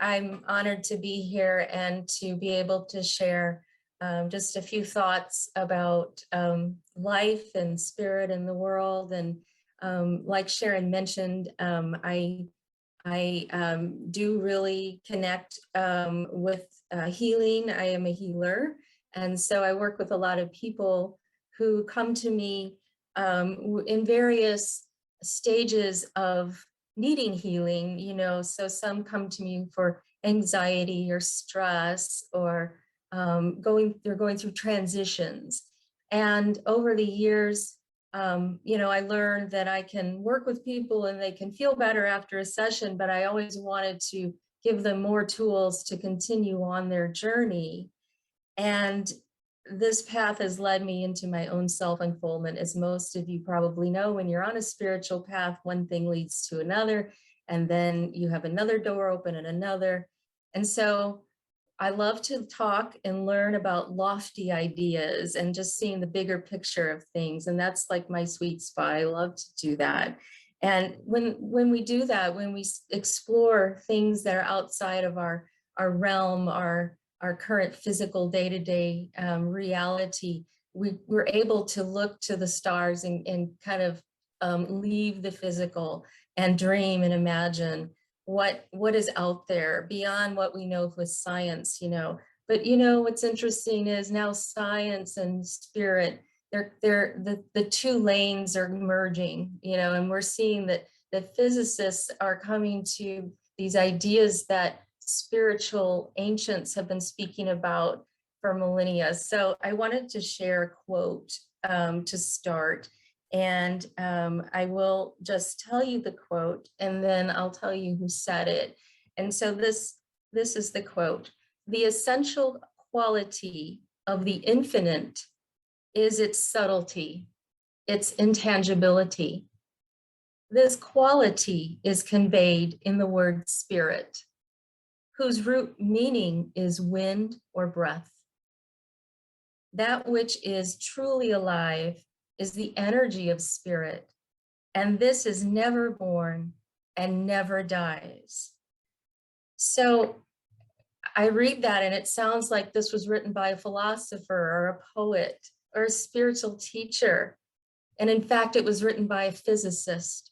I'm honored to be here and to be able to share just a few thoughts about life and spirit in the world. And like Sharon mentioned, I do really connect with healing. I am a healer. And so I work with a lot of people who come to me in various stages of needing healing, so some come to me for anxiety or stress, or they're going through transitions. And over the years, I learned that I can work with people and they can feel better after a session, but I always wanted to give them more tools to continue on their journey. And this path has led me into my own self-unfoldment. As most of you probably know, when you're on a spiritual path, one thing leads to another, and then you have another door open and another. And so I love to talk and learn about lofty ideas and just seeing the bigger picture of things. And that's like my sweet spot. I love to do that. And when we do that, when we explore things that are outside of our realm, our current physical day-to-day reality, we're able to look to the stars and kind of leave the physical and dream and imagine what is out there beyond what we know with science, But what's interesting is now science and spirit, the two lanes are merging, and we're seeing that the physicists are coming to these ideas that spiritual ancients have been speaking about for millennia. So I wanted to share a quote to start. And I will just tell you the quote, and then I'll tell you who said it. And so this is the quote: "The essential quality of the infinite is its subtlety, its intangibility. This quality is conveyed in the word spirit, whose root meaning is wind or breath. That which is truly alive is the energy of spirit, and this is never born and never dies." So I read that and it sounds like this was written by a philosopher or a poet or a spiritual teacher. And in fact, it was written by a physicist.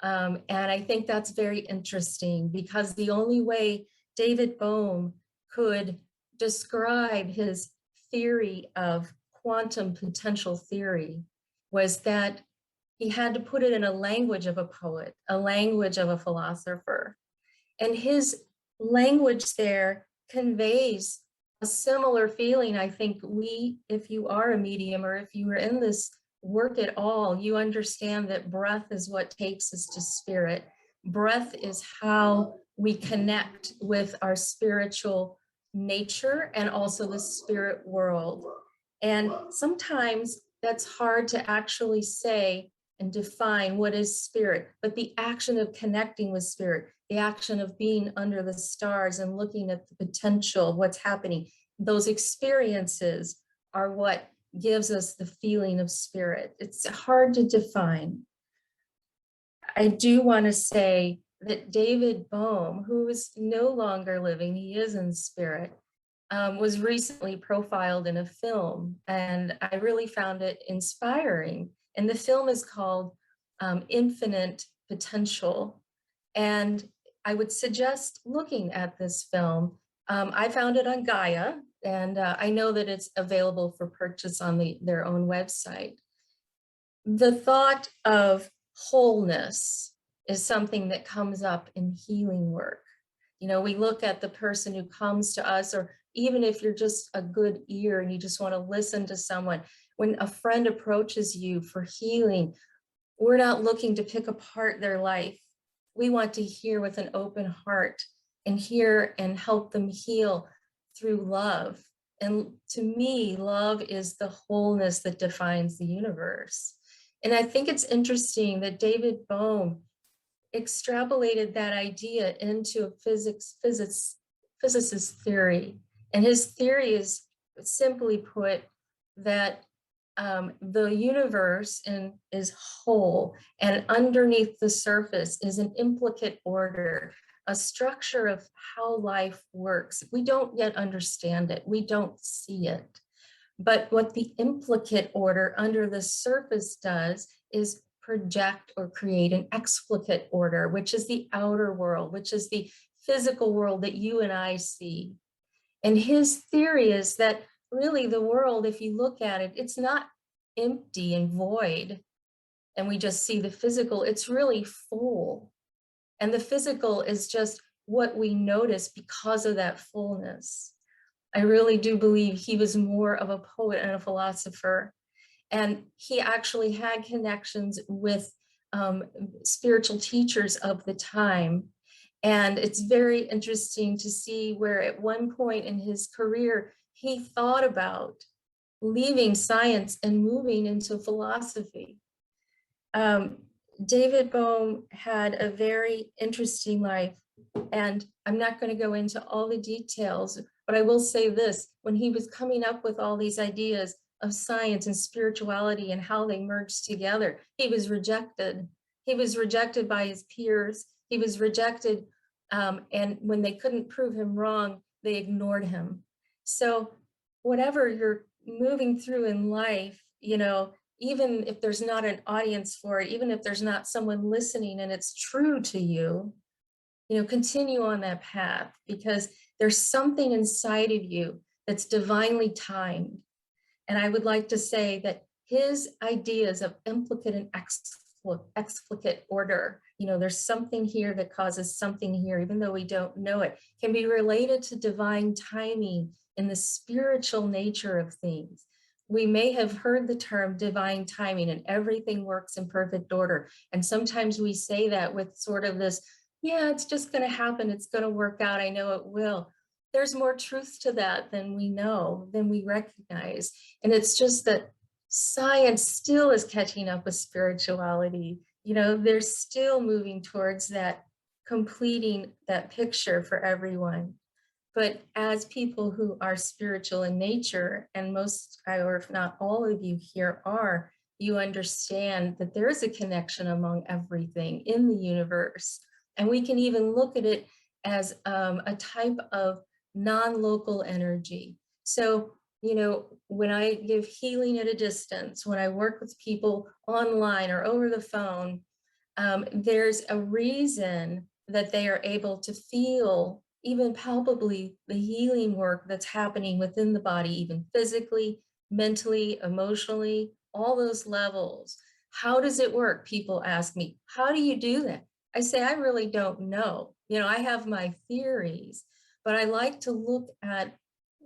And I think that's very interesting, because the only way David Bohm could describe his theory of quantum potential theory was that he had to put it in a language of a poet, a language of a philosopher. And his language there conveys a similar feeling. I think if you are a medium or if you are in this work at all, you understand that breath is what takes us to spirit. Breath is how we connect with our spiritual nature and also the spirit world. And sometimes that's hard to actually say and define what is spirit, but the action of connecting with spirit, the action of being under the stars and looking at the potential of what's happening, those experiences are what gives us the feeling of spirit. It's hard to define. I do want to say that David Bohm, who is no longer living, he is in spirit, was recently profiled in a film, and I really found it inspiring. And the film is called Infinite Potential. And I would suggest looking at this film. I found it on Gaia, and I know that it's available for purchase on their own website. The thought of wholeness is something that comes up in healing work. We look at the person who comes to us, or even if you're just a good ear and you just want to listen to someone, when a friend approaches you for healing, we're not looking to pick apart their life. We want to hear with an open heart and hear and help them heal through love. And to me, love is the wholeness that defines the universe. And I think it's interesting that David Bohm extrapolated that idea into a physicist theory. And his theory is, simply put, that the universe is whole, and underneath the surface is an implicate order a structure of how life works. We don't yet understand it. We don't see it. But what the implicate order under the surface does is project or create an explicate order, which is the outer world, which is the physical world that you and I see. And his theory is that really the world, if you look at it, it's not empty and void, and we just see the physical, it's really full. And the physical is just what we notice because of that fullness. I really do believe he was more of a poet and a philosopher. And he actually had connections with spiritual teachers of the time. And it's very interesting to see where at one point in his career, he thought about leaving science and moving into philosophy. David Bohm had a very interesting life, and I'm not going to go into all the details, but I will say this: when he was coming up with all these ideas of science and spirituality and how they merged together, he was rejected. He was rejected by his peers. He was rejected, and when they couldn't prove him wrong, they ignored him. So whatever you're moving through in life, you know, even if there's not an audience for it, even if there's not someone listening and it's true to you, you know, continue on that path, because there's something inside of you that's divinely timed. And I would like to say that his ideas of implicate and explicate order, you know, there's something here that causes something here, even though we don't know it, can be related to divine timing in the spiritual nature of things. We may have heard the term divine timing and everything works in perfect order. And sometimes we say that with sort of this, yeah, it's just going to happen. It's going to work out. I know it will. There's more truth to that than we know, than we recognize. And it's just that science still is catching up with spirituality. You know, they're still moving towards that, completing that picture for everyone. But as people who are spiritual in nature, and most, or if not all of you here are, you understand that there is a connection among everything in the universe. And we can even look at it as a type of non-local energy. So, you know, when I give healing at a distance, when I work with people online or over the phone, there's a reason that they are able to feel even palpably the healing work that's happening within the body, even physically, mentally, emotionally, all those levels. How does it work? People ask me, how do you do that? I say, I really don't know. You know, I have my theories, but I like to look at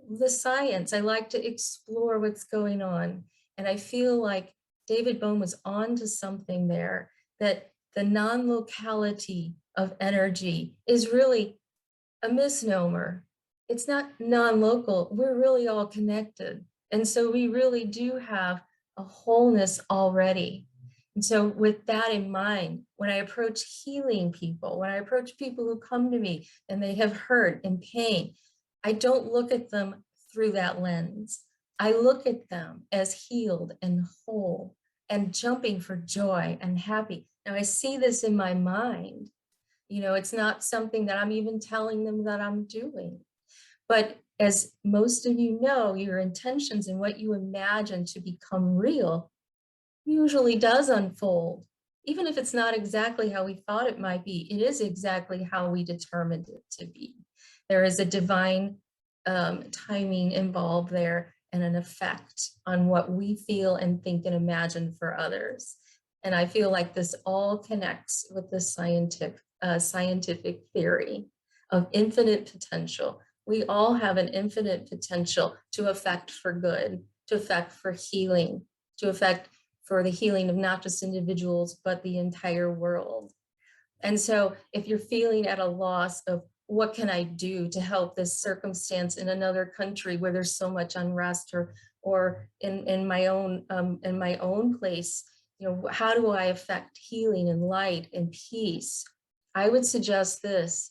the science. I like to explore what's going on. And I feel like David Bohm was on to something there, that the non-locality of energy is really a misnomer. It's not non-local. We're really all connected. And so we really do have a wholeness already. And so with that in mind, when I approach healing people, when I approach people who come to me and they have hurt and pain, I don't look at them through that lens. I look at them as healed and whole and jumping for joy and happy. Now I see this in my mind. You know, it's not something that I'm even telling them that I'm doing. But as most of you know, your intentions and what you imagine to become real usually does unfold. Even if it's not exactly how we thought it might be, it is exactly how we determined it to be. There is a divine timing involved there and an effect on what we feel and think and imagine for others. And I feel like this all connects with the scientific theory of infinite potential. We all have an infinite potential to affect for good, to affect for healing, to affect for the healing of not just individuals, but the entire world. And so if you're feeling at a loss of what can I do to help this circumstance in another country where there's so much unrest, or in my own place, you know, how do I affect healing and light and peace? I would suggest this: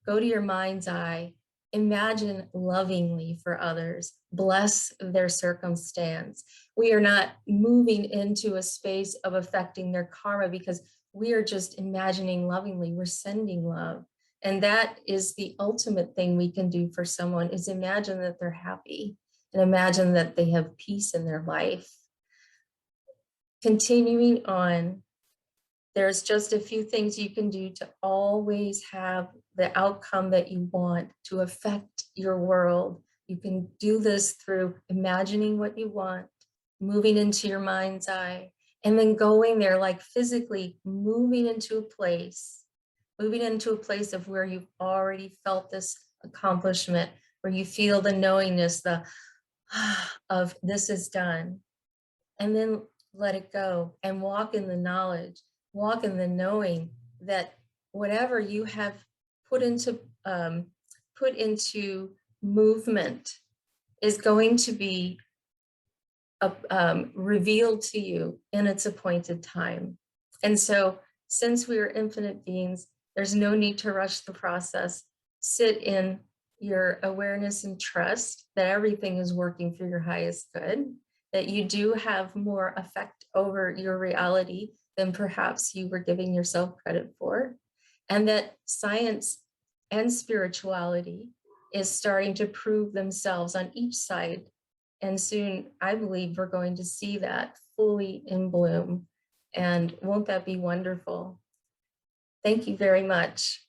go to your mind's eye, imagine lovingly for others, bless their circumstance. We are not moving into a space of affecting their karma because we are just imagining lovingly, we're sending love. And that is the ultimate thing we can do for someone, is imagine that they're happy and imagine that they have peace in their life. Continuing on, there's just a few things you can do to always have the outcome that you want to affect your world. You can do this through imagining what you want, moving into your mind's eye, and then going there, like physically moving into a place of where you've already felt this accomplishment, where you feel the knowingness, the of this is done. And then let it go and walk in the knowledge, walk in the knowing that whatever you have put into movement is going to be revealed to you in its appointed time. And so, since we are infinite beings, there's no need to rush the process. Sit in your awareness and trust that everything is working for your highest good, that you do have more effect over your reality than perhaps you were giving yourself credit for, and that science and spirituality is starting to prove themselves on each side. And soon, I believe we're going to see that fully in bloom. And won't that be wonderful? Thank you very much.